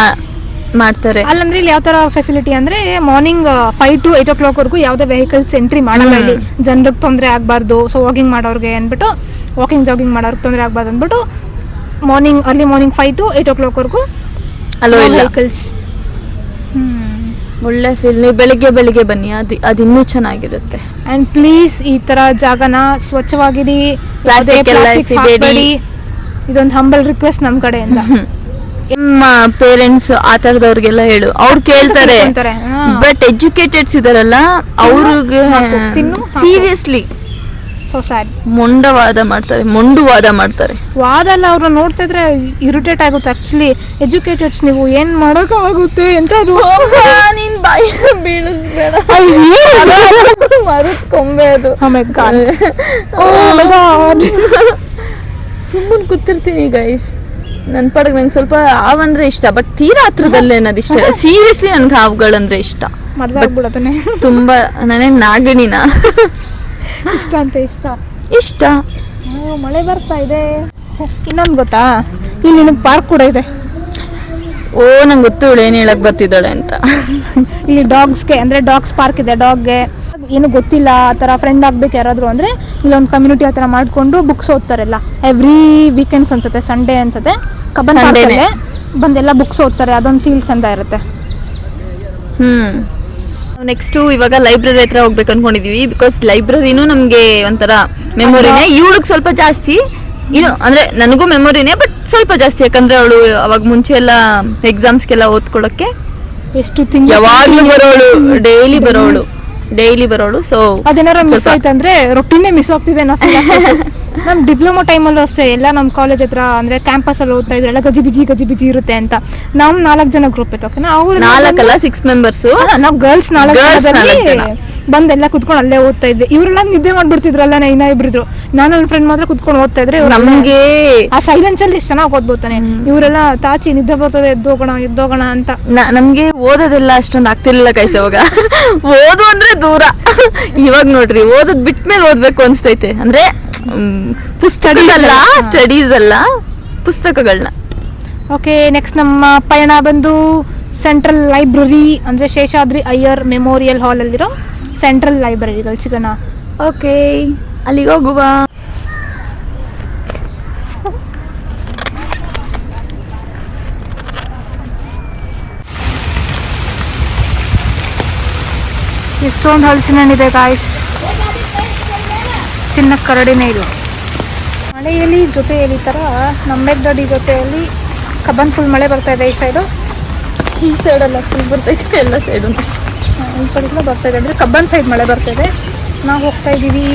ಮಾಡ್ತಾರೆ. ಅಲ್ಲಂದ್ರೆ ಇಲ್ಲಿ ಯಾವ ತರ ಫೆಸಿಲಿಟಿ ಅಂದ್ರೆ ಮಾರ್ನಿಂಗ್ 5 to 8 o'clock ವರೆಗೂ ಯಾವುದೇ ವೆಹಿಕಲ್ಸ್ ಎಂಟ್ರಿ ಮಾಡಲ್ಲ ಇಲ್ಲಿ. ಜನರಿಗೆ ತೊಂದರೆ ಆಗಬಾರ್ದು. ಸೊ ವಾಕಿಂಗ್ ಮಾಡೋರಿಗೆ ಅಂದ್ಬಿಟ್ಟು, ಜಾಗಿಂಗ್ ಮಾಡೋರ್ಗೆ ತೊಂದರೆ ಆಗಬಾರ್ದು ಅಂದ್ಬಿಟ್ಟು ಅರ್ಲಿ ಮಾರ್ನಿಂಗ್ 5 to 8 o'clock ವರೆಗೂ ಅಲೋ ವೆಹಿಕಲ್ಸ್. ಒಳ್ಳೆ ಫೀಲ್. ನೀವು ಬೆಳಿಗ್ಗೆ ಬನ್ನಿ, ಅದು ಇನ್ನೂ ಚೆನ್ನಾಗಿರುತ್ತೆ. ಅಂಡ್ ಪ್ಲೀಸ್ ಈ ತರ ಜಾಗನ ಸ್ವಚ್ಛವಾಗಿಡಿ. ಪ್ಲಾಸ್ಟಿಕ್ ಎಲ್ಲ ಎಸಿಬೇಡಿ. ಇದೊಂದು ಹಂಬಲ್ ರಿಕ್ವೆಸ್ಟ್ ನಮ್ಮ ಕಡೆಯಿಂದ. ನಿಮ್ಮ ಪೇರೆಂಟ್ಸ್ ಆ ತರದವ್ರಿಗೆಲ್ಲ ಹೇಳು, ಅವ್ರು ಕೇಳ್ತಾರೆ. ಕೇಳ್ತಾರೆ, ಹಾ. ಬಟ್ ಎಜುಕೇಟೆಡ್ಸ್ ಇದಾರಲ್ಲ ಅವ್ರಿಗೆ ತಿನ್ನು, ಹಾಕು. Seriously so sad. ಮೊಂಡುವಾದ ಮಾಡ್ತಾರೆ. ವಾದ ಎಲ್ಲ ಅವ್ರನ್ನ ನೋಡ್ತಾ ಇದ್ರೆ ಇರಿಟೇಟ್ ಆಗುತ್ತೆ. ಆಕ್ಚುಲಿ ಎಜುಕೇಟೆಡ್ಸ್ ನೀವು ಏನ್ ಮಾಡೋಕ್ಕಾಗುತ್ತೆ ಅಂತ ಅದು. ನೀನ್ ಬಾಯಿ ಬೀಳಿಸ್ಬೇಡ, ಮರುತ್ ಕೊಂಬೆ ಅದು. ಸುಮ್ಮನೆ ಕೂತಿರ್ತೀನಿ ಗೈಸ್. ನನ್ನ ಪಡಗ್ ನಂಗೆ ಸ್ವಲ್ಪ ಹಾವಂದ್ರೆ ಇಷ್ಟ, ಬಟ್ ತೀರಾ ಹತ್ರದಲ್ಲೇ ಅನ್ನೋದು ಇಷ್ಟ. ಸೀರಿಯಸ್ಲಿ ನನ್ಗೆ ಹಾವುಗಳಂದ್ರೆ ಇಷ್ಟ. ಮದ್ವೆ ಆಗ್ಬಿಡತಾನೆ ತುಂಬಾ. ನನಗೆ ನಾಗಣಿನ ಇಷ್ಟ ಅಂತ ಇಷ್ಟ. ಮಳೆ ಬರ್ತಾ ಇದೆ. ಇನ್ನೊಂದು ಗೊತ್ತಾ, ಇಲ್ಲಿ ನಿನಗೆ ಪಾರ್ಕ್ ಕೂಡ ಇದೆ. ಓ ನಂಗೆ ಗೊತ್ತು ಇವಳು ಏನ್ ಹೇಳಕ್ ಬರ್ತಿದ್ದಾಳೆ ಅಂತ. ಇಲ್ಲಿ ಡಾಗ್ಸ್ಗೆ ಅಂದ್ರೆ ಡಾಗ್ಸ್ ಪಾರ್ಕ್ ಇದೆ. ಡಾಗ್ಗೆ ಏನು ಗೊತ್ತಿಲ್ಲ ಆ ಥರ ಫ್ರೆಂಡ್ ಆಗ್ಬೇಕು ಯಾರಾದರೂ ಅಂದರೆ ಇಲ್ಲೊಂದು ಕಮ್ಯುನಿಟಿ ಆ ಥರ ಮಾಡಿಕೊಂಡು ಬುಕ್ಸ್ ಓದ್ತಾರೆಲ್ಲ. ಎವ್ರಿ ವೀಕೆಂಡ್ಸ್ ಅನ್ಸುತ್ತೆ, ಸಂಡೇ ಅನ್ಸುತ್ತೆ, ಕಬ್ಬನ್ ಪಾರ್ಕಲ್ಲೇ ಬಂದೆಲ್ಲ ಬುಕ್ಸ್ ಓದ್ತಾರೆ. ಅದೊಂದು ಫೀಲ್ ಚಂದ ಇರುತ್ತೆ. ನೆಕ್ಸ್ಟ್ ಇವಾಗ ಲೈಬ್ರರಿ ಹತ್ರ ಹೋಗ್ಬೇಕು ಅನ್ಕೊಂಡಿದೀವಿ. ಬಿಕಾಸ್ ಲೈಬ್ರರಿನೂ ನಮ್ಗೆ ಒಂಥರ ಮೆಮೊರಿನೇ. ಇವಳಿಗೆ ಸ್ವಲ್ಪ ಜಾಸ್ತಿ, ಇದು ಅಂದ್ರೆ ನನಗೂ ಮೆಮೊರಿನೇ, ಬಟ್ ಸ್ವಲ್ಪ ಜಾಸ್ತಿ. ಯಾಕಂದ್ರೆ ಅವಳು ಅವಾಗ ಮುಂಚೆ ಎಲ್ಲ ಎಕ್ಸಾಮ್ಸ್ಗೆಲ್ಲ ಓದ್ಕೊಳ್ಳೋಕೆ ಎಷ್ಟು ಯಾವಾಗ್ಲೂ ಡೈಲಿ ಬರೋಳು. ಸೊ ಅದೇನಾರ ಮಿಸ್ ಆಯ್ತಂದ್ರೆ ರೊಟ್ಟಿನೇ ಮಿಸ್ ಆಗ್ತಿದೆ. ನಮ್ ಡಿಪ್ಲೊಮಾ ಟೈಮಲ್ಲೂ ಅಷ್ಟೇ ಎಲ್ಲ ನಮ್ಮ ಕಾಲೇಜ್ ಹತ್ರ ಅಂದ್ರೆ ಕ್ಯಾಂಪಸ್ ಅಲ್ಲಿ ಓದ್ತಾ ಇದ್ರೆಲ್ಲ ಗಜಿ ಬಿಜಿ ಇರುತ್ತೆ ಅಂತ. ನಾವು 4 ಜನ ಗ್ರೂಪ್ ಇತ್ತು. ಓಕೆನಾ, ಅವ್ರು 4 6 ಮೆಂಬರ್ಸ್. ನಾವು ಗರ್ಲ್ಸ್ 4 ಜನ ಬಂದೆಲ್ಲ ಕುತ್ಕೊಂಡು ಅಲ್ಲೇ ಓದ್ತಾ ಇದ್ವಿ. ಇವರೆಲ್ಲ ನಿದ್ದೆ ಮಾಡ್ಬಿಡ್ತಿದ್ರಲ್ಲ, ಇನ್ನ ಇಬ್ರಿದ್ರು. ನಾನು ನನ್ನ ಫ್ರೆಂಡ್ ಮಾತ್ರ ಕುತ್ಕೊಂಡು ಓದ್ತಾ ಇದ್ರೆ ನಮ್ಗೆ ಆ ಸೈಲೆನ್ಸ್ ಅಲ್ಲಿ ಎಷ್ಟು ಚೆನ್ನಾಗಿ ಓದ್ಬೋತಾನೆ. ಇವರೆಲ್ಲ ತಾಚಿ ನಿದ್ದೆ ಬರ್ತದೆ, ಎದ್ದೋಗೋಣ ಅಂತ. ನಮ್ಗೆ ಓದೋದೆಲ್ಲ ಅಷ್ಟೊಂದು ಆಗ್ತಿರ್ಲಿಲ್ಲ ಕೈಸ. ಅವಾಗ ಓದು ಅಂದ್ರೆ ದೂರ. ಇವಾಗ ನೋಡ್ರಿ ಓದೋದ್ ಬಿಟ್ಮೇಲೆ ಓದ್ಬೇಕು ಅನ್ಸ್ತೈತೆ. ಅಂದ್ರೆ ಸ್ಟಡೀಸ್ ಅಲ್ಲ, ಪುಸ್ತಕಗಳನ್ನ. ಓಕೆ, ನೆಕ್ಸ್ಟ್ ನಮ್ಮ ಪಯಣ ಬಂದು ಸೆಂಟ್ರಲ್ ಲೈಬ್ರರಿ ಅಂದ್ರೆ ಶೇಷಾದ್ರಿ ಅಯ್ಯರ್ ಮೆಮೋರಿಯಲ್ ಹಾಲ್ ಅಲ್ಲಿರೋ ಸೆಂಟ್ರಲ್ ಲೈಬ್ರರಿಗಳು ಸಿಗೋಣ. ಓಕೆ, ಅಲ್ಲಿಗೆ ಹೋಗುವ. ಎಷ್ಟೊಂದು ಹಲಸಿನ ಹಣ್ಣಿದೆ ಗಾಯ್ಸ್, ತಿನ್ನಕ್ಕೆ ಕರಡಿನೇ ಇದು. ಮಳೆಯಲ್ಲಿ ಜೊತೆಯಲ್ಲಿ ಈ ಥರ ನಮ್ಮೆಗ್ದಡಿ ಜೊತೆಯಲ್ಲಿ ಕಬ್ಬನ್ ಫುಲ್ ಮಳೆ ಬರ್ತಾ ಇದೆ. ಈ ಸೈಡು ಫುಲ್ ಬರ್ತೈತೆ, ಎಲ್ಲ ಸೈಡು ಈ ಕಡೆಲ್ಲ ಬರ್ತಾ ಇದೆ. ಅಂದರೆ ಕಬ್ಬನ್ ಸೈಡ್ ಮಳೆ ಬರ್ತಾ ಇದೆ. ನಾವು ಹೋಗ್ತಾ ಇದ್ದೀವಿ.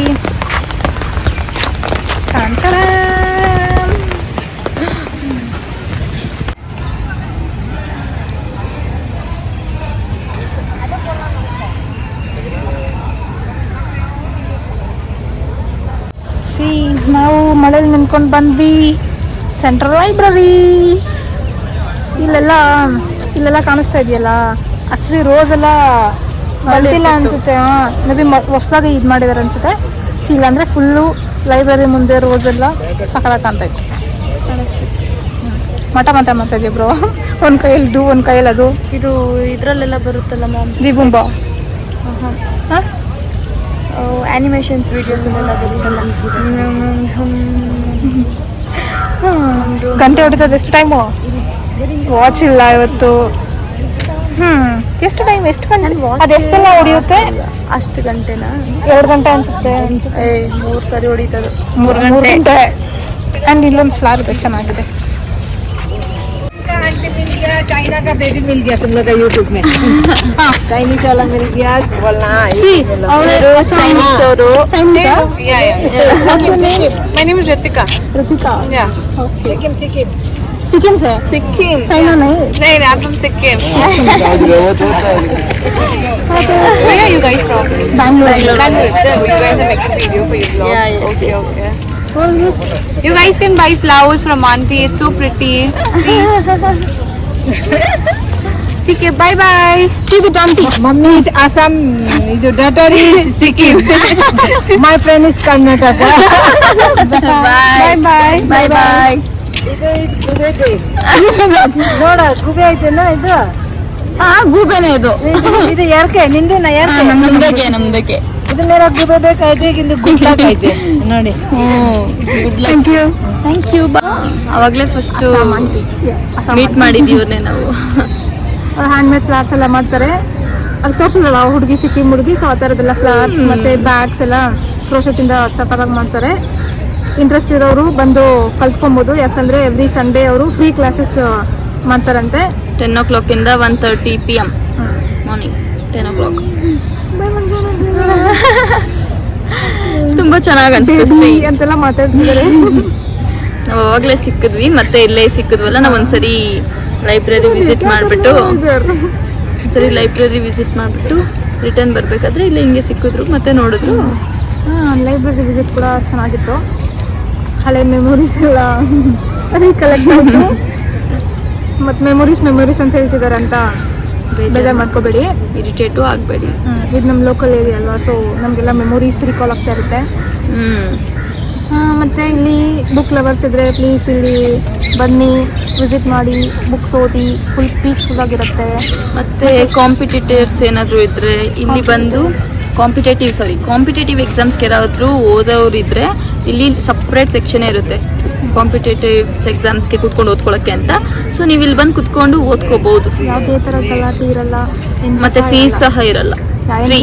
ನಾವು ಮಳೇಲಿ ನಿಂತ್ಕೊಂಡು ಬಂದ್ವಿ ಸೆಂಟ್ರಲ್ ಲೈಬ್ರರಿ. ಇಲ್ಲೆಲ್ಲ ಕಾಣಿಸ್ತಾ ಇದೆಯಲ್ಲ, ಆಕ್ಚುಲಿ ರೋಸ್ ಎಲ್ಲ ಬಳ್ತಿಲ್ಲ ಅನ್ಸುತ್ತೆ. ಮೇ ಬಿ ಹೊಸದಾಗಿ ಇದು ಮಾಡಿದಾರೆ ಅನ್ಸುತ್ತೆ. ಇಲ್ಲ ಅಂದರೆ ಫುಲ್ಲು ಲೈಬ್ರರಿ ಮುಂದೆ ರೋಸ್ ಎಲ್ಲ ಸಕಲ ಕಾಣ್ತಾ ಇತ್ತು. ಮಟ ಇದೆ ಬ್ರೋ. ಒಂದು ಕೈಯಲ್ಲಿ ಇದು, ಒಂದು ಕೈಯಲ್ಲಿ ಅದು. ಇದು ಇದ್ರಲ್ಲೆಲ್ಲ ಬರುತ್ತಲ್ಲ ಮ್ಯಾಮ್, ಜಿಬುಂಬ. ಆನಿಮೇಷನ್ಸ್ ವಿಡಿಯೋಸ್ ಎಲ್ಲ ಬರುತ್ತಲ್ಲ. ಗಂಟೆ ಹೊಡಿತದೆ. ಎಷ್ಟು ಟೈಮು? ವಾಚ್ ಇಲ್ಲ ಇವತ್ತು. ಎಷ್ಟು ಟೈಮ್? ಎಷ್ಟು ಗಂಟೆ? ಅದೆಷ್ಟೆಲ್ಲ ಹೊಡಿಯುತ್ತೆ? ಅಷ್ಟು ಗಂಟೆನಾ? 2 ಗಂಟೆ ಅನ್ಸುತ್ತೆ. 3 ಸರಿ ಹೊಡಿತದೆ. 3 ಗಂಟೆ. ಆ್ಯಂಡ್ ಇಲ್ಲೊಂದು ಫ್ಲವರ್ ಇದೆ, ಚೆನ್ನಾಗಿದೆ. चाइना का बेबी मिल गया तुम लोग का यूट्यूब में. चाइनीज वाला मिल गया. बोलना Chinese ಅವರು. My name is Ritika. Yeah. Sikkim से? सिक्किम. चाइना नहीं? नहीं, I'm from Sikkim. Where are you guys from? Bangalore. So you guys are making video for your vlog. Yeah, yes, Okay, yes, okay. You guys can buy flowers from auntie. It's so pretty. ठीक है, bye bye. See the auntie. Mummy is Assam. Your daughter is Sikkim. My friend is Karnataka. Bye bye. Bye bye. ಇದು ಗುಬೆ ನೋಡ ಗುಬೆ ಐತೆನ ಇದು. ಗೂಬೆನೆ ಇದು. ಇದು ಯಾರ್ಕೆ ನಿಂದೇನ ಯಾರ್ಕೆ? ನಮ್ದಕ್ಕೆ ಇದು ಮೇರಾ ಗುಬೆ ಬೇಕಾಯ್ತು. ಈಗ ಇದು ಗುಡ್ಲಾಕ್ ಐತೆ ನೋಡಿ. Thank you. Thank you. ಅವಾಗಲೇ ಫಸ್ಟ್ ಮೀಟ್ ಮಾಡಿದ್ದೀವ್ರನ್ನೇ ನಾವು. ಹ್ಯಾಂಡ್ಮೇಡ್ ಫ್ಲವರ್ಸ್ ಎಲ್ಲ ಮಾಡ್ತಾರೆ. ಅದು ತೋರಿಸಿದ್ರಲ್ಲ ಹುಡುಗಿ, ಸಿಕ್ಕಿಂ ಹುಡುಗಿ. ಸೊ ಆ ಥರದ್ದೆಲ್ಲ ಫ್ಲವರ್ಸ್ ಮತ್ತು ಬ್ಯಾಗ್ಸ್ ಎಲ್ಲ ಕ್ರೋಶೆಟಿಂದ ಸಕ್ಕತ್ತಾಗಿ ಮಾಡ್ತಾರೆ. ಇಂಟ್ರೆಸ್ಟ್ ಇರೋರು ಬಂದು ಕಲ್ತ್ಕೊಬೋದು. ಯಾಕಂದರೆ ಎವ್ರಿ ಸಂಡೇ ಅವರು ಫ್ರೀ ಕ್ಲಾಸಸ್ ಮಾಡ್ತಾರಂತೆ. 10 o'clock ಇಂದ 1:30 PM ಮಾರ್ನಿಂಗ್ 10 o'clock. ತುಂಬಾ ಚೆನ್ನಾಗಿ ಅನ್ಸುತ್ತೆ ಅಂತೆಲ್ಲ ಮಾತಾಡ್ತಿದ್ದಾರೆ. ನಾವು ಅವಾಗಲೇ ಸಿಕ್ಕಿದ್ವಿ, ಮತ್ತೆ ಇಲ್ಲೇ ಸಿಕ್ಕಿದ್ವಲ್ಲ, ನಾವು ಒಂದ್ಸರಿ ಲೈಬ್ರರಿ ವಿಸಿಟ್ ಮಾಡಿಬಿಟ್ಟು ರಿಟರ್ನ್ ಬರಬೇಕಾದ್ರೆ ಇಲ್ಲೇ ಹಿಂಗೆ ಸಿಕ್ಕಿದ್ರು, ಮತ್ತೆ ನೋಡಿದ್ರು. ಲೈಬ್ರರಿ ವಿಸಿಟ್ ಕೂಡ ಚೆನ್ನಾಗಿತ್ತು. ಹಳೆ ಮೆಮೊರೀಸ್ ಎಲ್ಲ ರೀಕಲೆಕ್ಟ್ ಆಯಿತು. ಮತ್ತು ಮೆಮೊರೀಸ್ ಅಂತ ಹೇಳ್ತಿದ್ದಾರೆ ಅಂತ ಬೇಜಾರು ಮಾಡ್ಕೋಬೇಡಿ, ಇರಿಟೇಟು ಆಗಬೇಡಿ. ಇದು ನಮ್ಮ ಲೋಕಲ್ ಏರಿಯಾ ಅಲ್ವಾ, ಸೊ ನಮಗೆಲ್ಲ ಮೆಮೊರೀಸ್ ರಿಕಾಲ್ ಆಗ್ತಾ ಇರುತ್ತೆ. ಮತ್ತು ಇಲ್ಲಿ ಬುಕ್ ಲವರ್ಸ್ ಇದ್ದರೆ ಪ್ಲೀಸ್ ಇಲ್ಲಿ ಬನ್ನಿ, ವಿಸಿಟ್ ಮಾಡಿ, ಬುಕ್ಸ್ ಓದಿ, ಫುಲ್ ಪೀಸ್ಫುಲ್ ಆಗಿರುತ್ತೆ. ಮತ್ತು ಕಾಂಪಿಟೇಟರ್ಸ್ ಏನಾದರೂ ಇದ್ದರೆ ಇಲ್ಲಿ ಬಂದು ಕಾಂಪಿಟೇಟಿವ್ ಎಕ್ಸಾಮ್ಸ್ಗೆ ಯಾರಾದರೂ ಓದೋರು ಇದ್ದರೆ ಇಲ್ಲಿ ಸಪ್ರೇಟ್ ಸೆಕ್ಷನೇ ಇರುತ್ತೆ ಕಾಂಪಿಟೇಟಿವ್ ಎಕ್ಸಾಮ್ಸ್ಗೆ ಕೂತ್ಕೊಂಡು ಓದ್ಕೊಳ್ಳೋಕ್ಕೆ ಅಂತ. ಸೊ ನೀವು ಇಲ್ಲಿ ಬಂದು ಕೂತ್ಕೊಂಡು ಓದ್ಕೋಬಹುದು. ಯಾವುದೇ ಥರ ಗಲಾಟೆ ಇರಲ್ಲ, ಮತ್ತೆ ಫೀಸ್ ಸಹ ಇರಲ್ಲ, ಫ್ರೀ.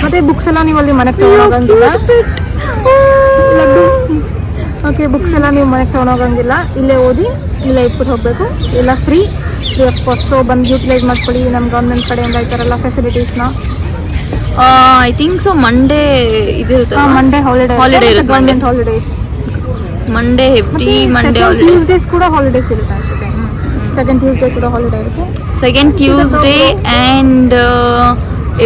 ಮತ್ತೆ ಬುಕ್ಸ್ ಎಲ್ಲ ನೀವು ಅಲ್ಲಿ ಮನೆಗೆ ತಗೊಂಡೋಗಂಗಿಲ್ಲ. ಓಕೆ, ಬುಕ್ಸ್ ಎಲ್ಲ ನೀವು ಮನೆಗೆ ತೊಗೊಂಡೋಗಂಗಿಲ್ಲ, ಇಲ್ಲೇ ಓದಿ ಇಲ್ಲೇ ಇಟ್ಬಿಟ್ಟು ಹೋಗಬೇಕು. ಎಲ್ಲ ಫ್ರೀ ಆಫ್ ಕಾಸ್ಟ್. ಸೊ ಬಂದು ಯೂಟಿಲೈಸ್ ಮಾಡ್ಕೊಳ್ಳಿ. ನಮ್ಮ ಗೌರ್ಮೆಂಟ್ ಕಡೆಯಿಂದ ಈ ಥರ ಎಲ್ಲ ಫೆಸಿಲಿಟೀಸ್ನ. ಐ ಥಿಂಕ್ ಸೊ ಮಂಡೇ ಇದಿರುತ್ತೆ, ಮಂಡೇ ಹಾಲಿಡೇ ಇರುತ್ತೆ, government holidays. Monday every Monday holidays. Tuesdays ಕೂಡ ಹಾಲಿಡೇಸ್ ಇರುತ್ತೆ ಅನ್ಸುತ್ತೆ. ಸೆಕೆಂಡ್ ಟ್ಯೂಸ್ಡೇ ಕೂಡ ಹಾಲಿಡೇ ಇರುತ್ತೆ. Second Tuesday and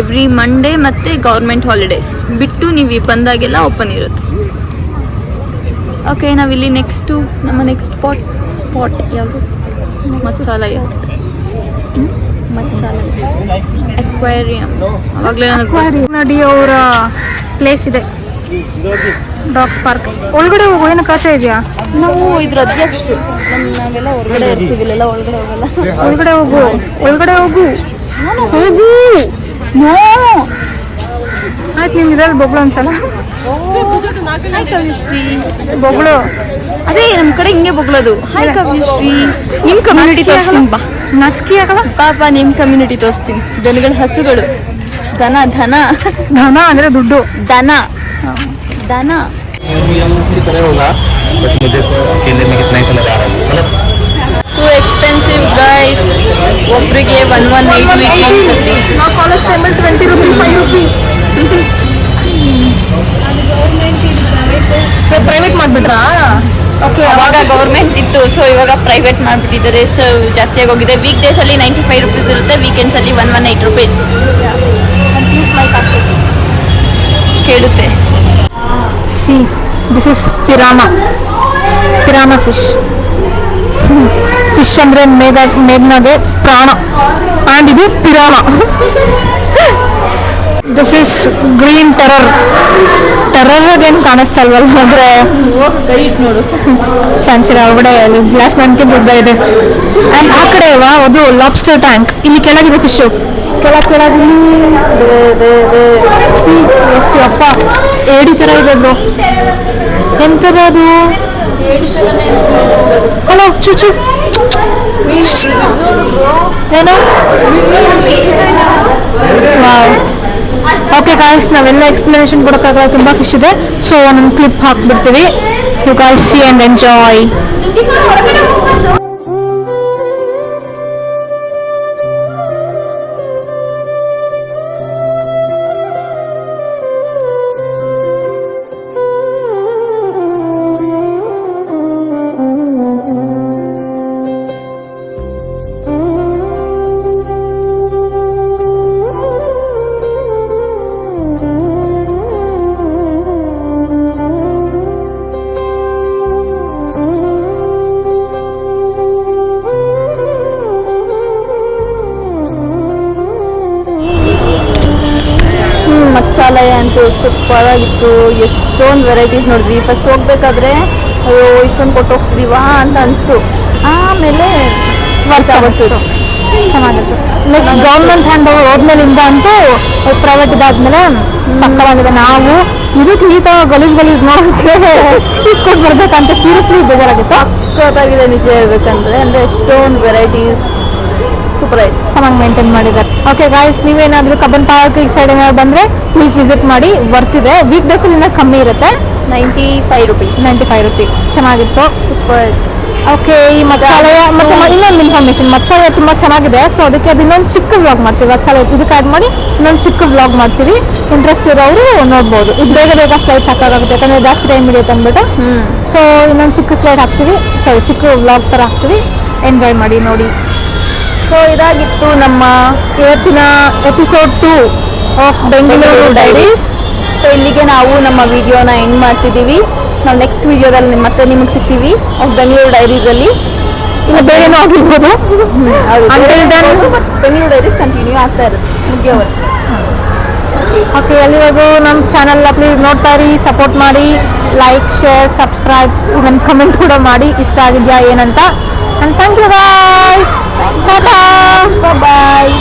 every Monday ಮತ್ತು ಗೌರ್ಮೆಂಟ್ ಹಾಲಿಡೇಸ್ ಬಿಟ್ಟು ನೀವು ಬಂದಾಗೆಲ್ಲ ಓಪನ್ ಇರುತ್ತೆ. ಓಕೆ, ನಾವಿಲ್ಲಿ ನಮ್ಮ ನೆಕ್ಸ್ಟ್ ಸ್ಪಾಟ್ ಯಾವುದು? ಮತ್ಸಾಲಯ ಅಕ್ವೇರಿಯಂ. ಅವಾಗಲೇ ನಡಿ ಅವರ ಪ್ಲೇಸ್ ಇದೆ, ಡಾಗ್ಸ್ ಪಾರ್ಕ್. ಒಳಗಡೆ ಹೋಗೋ ಏನೋ ಕಾಚ ಇದೆಯಾ? ನಾವು ಇದ್ರ ಅಧ್ಯಕ್ಷರು, ನಾವೆಲ್ಲ ಹೊರಗಡೆ ಇರ್ತೀವಿ, ಇಲ್ಲೆಲ್ಲ ಒಳಗಡೆ ಹೋಗಲ್ಲ. ಒಳಗಡೆ ಹೋಗು ನೋ. ಆಯ್ತು, ನೀವು ಇದ್ರಲ್ಲಿ ಬೊಗಳು ಒಂದ್ಸಲ ಬೊಗಳು. ಅದೇ ನಮ್ಮ ಕಡೆ ಹಿಂಗೆ ಬೊಗಳೋದು. ಹಾಯ್ ಕವಿಶ್ರೀ, ನಿಮ್ಮ ಕಮ್ಯುನಿಟಿ ತೋರಿಸ್ತೀನಿ ಬಾ. ನಾಚಿಕೆ ಆಗಲ್ಲ ಪಾಪ, ನಿಮ್ಮ ಕಮ್ಯುನಿಟಿ ತೋರಿಸ್ತೀನಿ. ದನಗಳು, ಹಸುಗಳು, ದನ ಅಂದ್ರೆ ದುಡ್ಡು. ದನ की तरह होगा, बट मुझे तो अकेले में कितना ही समझ आ रहा है. मतलब ಟು ಎಕ್ಸ್ಪೆನ್ಸಿವ್ ಗೈಸ್. ಒಬ್ಬರಿಗೆ 118 ವೀಕೆಂಡ್ಸ್ ಅಲ್ಲಿ. ನಾವು ಕಾಲೇಜ್ ಟೈಮಲ್ಲಿ 20 ರೂಪಿ 5 ರೂಪಿ ಪ್ರೈವೇಟ್ ಮಾಡಿಬಿಟ್ರಾ? ಓಕೆ, ಅವಾಗ ಗೌರ್ಮೆಂಟ್ ಇತ್ತು, ಸೊ ಇವಾಗ ಪ್ರೈವೇಟ್ ಮಾಡಿಬಿಟ್ಟಿದ್ದಾರೆ. ಸೊ ಜಾಸ್ತಿ ಆಗೋಗಿದೆ. ವೀಕ್ ಡೇಸ್ ಅಲ್ಲಿ 95 ರೂಪೀಸ್ ಇರುತ್ತೆ, ವೀಕೆಂಡ್ಸ್ ಅಲ್ಲಿ 118 ರೂಪೀಸ್. ಕೇಳುತ್ತೆ. See this is piranha fish. Fish ಅಂದರೆ ಮೇಘನಾಗೆ ಪ್ರಾಣ. ಆ್ಯಂಡ್ ಇದು ಪಿರಾನಾ. ದಿಸ್ ಇಸ್ ಗ್ರೀನ್ ಟೆರರ್ಗೇನು ಕಾಣಿಸ್ತಲ್ವಲ್ಲ, ಅಂದರೆ ನೋಡು, ಚಾನ್ಸಿರ ಒಳಗಡೆ ಗ್ಲಾಸ್ ನನ್ಕಿಂತ ಉದ್ದ ಇದೆ. ಆ್ಯಂಡ್ ಆ ಕಡೆ ಅದು ಲಾಬ್ಸ್ಟರ್ ಟ್ಯಾಂಕ್. ಇಲ್ಲಿ ಕೆಳಗಿದೆ ಫಿಶು, ಕೆಳಗೆ ಸಿ ಎಷ್ಟು ಅಪ್ಪ ಏಡಿ ಥರ ಇದೆ ಬ್ರೋ. ಎಂಥದ ಅದು? ಹಲೋ ಚುಚು ಏನೋ. ಓಕೆ ಗಾಯ್ಸ್, ನಾವೆಲ್ಲ ಎಕ್ಸ್ಪ್ಲನೇಷನ್ ಕೊಡೋಕ್ಕಾಗಲ್ಲ, ತುಂಬ ಫಿಶ್ ಇದೆ. ಸೊ ಒಂದೊಂದು ಕ್ಲಿಪ್ ಹಾಕ್ಬಿಡ್ತೀವಿ. You guys see and enjoy. ಮತ್ಸಾಲಯ ಅಂತೂ ಸೂಪರ್ ಆಗಿತ್ತು. ಎಷ್ಟೊಂದು ವೆರೈಟೀಸ್ ನೋಡಿದ್ವಿ. ಫಸ್ಟ್ ಹೋಗ್ಬೇಕಾದ್ರೆ ಅಯ್ಯೋ ಇಷ್ಟೊಂದು ಕೊಟ್ಟು ಹೋಗ್ತೀವಾ ಅಂತ ಅನಿಸ್ತು. ಆಮೇಲೆ ಚೆನ್ನಾಗಿತ್ತು. ಲೈಕ್ ಗೌರ್ಮೆಂಟ್ ಹ್ಯಾಂಡ್ ಓವರ್ ಹೋದ್ಮೇಲಿಂದ ಅಂತೂ ಪ್ರೈವೇಟ್ ಇದಾದ್ಮೇಲೆ ಸಕ್ಕತ್ತಾಗಿದೆ. ನಾವು ಇದಕ್ಕೆ ಈ ಥರ ಗಲೀಜ್ ನೋಡೋಕ್ಕೆ ಇಸ್ಕೊಂಡು ಬರ್ಬೇಕಂತ ಸೀರಿಯಸ್ಲಿ ಬೇಜಾರಾಗಿತ್ತು. ಸಕ್ಕತ್ತಾಗಿದೆ ನಿಜ ಹೇಳ್ಬೇಕಂದ್ರೆ. ಅಂದರೆ ಎಷ್ಟೊಂದು ವೆರೈಟೀಸ್ ಸೂಪರ್ ಆಯ್ತು. ಚೆನ್ನಾಗಿ ಮೇಂಟೈನ್ ಮಾಡಿದ್ದಾರೆ. ಓಕೆ ಗಾಯ್ಸ್, ನೀವೇನಾದರೂ ಕಬ್ಬನ್ ಪಾರ್ಕ್ ಈ ಸೈಡ್ ಏನಾದ್ರು ಬಂದರೆ ಪ್ಲೀಸ್ ವಿಸಿಟ್ ಮಾಡಿ, ಬರ್ತಿದೆ. ವೀಕ್ ಡೇಸಲ್ಲಿ ಇನ್ನೂ ಕಮ್ಮಿ ಇರುತ್ತೆ, 95 rupees. 95 ರೂಪಿ. ಚೆನ್ನಾಗಿತ್ತು. ಸೂಪರ್. ಓಕೆ, ಈ ಮತ್ಸಾಲಯ ಮತ್ತು ಇನ್ನೊಂದು ಇನ್ಫಾರ್ಮೇಶನ್, ಮತ್ಸಾಲಯ ತುಂಬ ಚೆನ್ನಾಗಿದೆ. ಸೊ ಅದಕ್ಕೆ ಅದು ಇನ್ನೊಂದು ಚಿಕ್ಕ ವ್ಲಾಗ್ ಮಾಡ್ತೀವಿ. ಮತ್ಸಾಲಯ ಇದಕ್ಕೆ ಆ್ಯಡ್ ಮಾಡಿ ಇನ್ನೊಂದು ಚಿಕ್ಕ ವ್ಲಾಗ್ ಮಾಡ್ತೀವಿ. ಇಂಟ್ರೆಸ್ಟ್ ಇರೋರು ನೋಡ್ಬೋದು. ಇದು ಬೇಗ ಬೇಗ ಸ್ಲೈಡ್ ಸಾಕಾಗುತ್ತೆ, ಯಾಕಂದರೆ ಜಾಸ್ತಿ ಟೈಮ್ ಹಿಡಿಯುತ್ತೆ ಅಂದ್ಬಿಟ್ಟು. ಸೊ ಇನ್ನೊಂದು ಚಿಕ್ಕ ಸ್ಲೈಡ್ ಹಾಕ್ತೀವಿ, ಚಿಕ್ಕ ವ್ಲಾಗ್ ಥರ ಹಾಕ್ತೀವಿ. ಎಂಜಾಯ್ ಮಾಡಿ, ನೋಡಿ. ಸೊ ಇದಾಗಿತ್ತು ನಮ್ಮ ಇವತ್ತಿನ episode 2 of Bengaluru diaries. So ಇಲ್ಲಿಗೆ ನಾವು ನಮ್ಮ ವಿಡಿಯೋನ ಎಂಡ್ ಮಾಡ್ತಿದ್ದೀವಿ. ನಾವು ನೆಕ್ಸ್ಟ್ ವಿಡಿಯೋದಲ್ಲಿ ಮತ್ತೆ ನಿಮಗೆ ಸಿಗ್ತೀವಿ ಆಫ್ ಬೆಂಗಳೂರು ಡೈರೀಸಲ್ಲಿ. ಇನ್ನು ಬೇರೆನೂ ಆಗಿರ್ಬೋದು. ಬೆಂಗಳೂರು ಡೈರೀಸ್ ಕಂಟಿನ್ಯೂ ಆಗ್ತಾ ಇರುತ್ತೆ ಮುಗಿಯೋವರೆಗೆ. ಓಕೆ, ಅಲ್ಲಿವರೆಗೂ ನಮ್ಮ ಚಾನಲ್ನ ಪ್ಲೀಸ್ ನೋಡ್ತಾ ಇರಿ, ಸಪೋರ್ಟ್ ಮಾಡಿ, like, share, subscribe, even comment ಕೂಡ ಮಾಡಿ ಇಷ್ಟ ಆಗಿದೆಯಾ ಏನಂತ. And thank you guys. ಟಾಟಾ, ಬಾಯ್.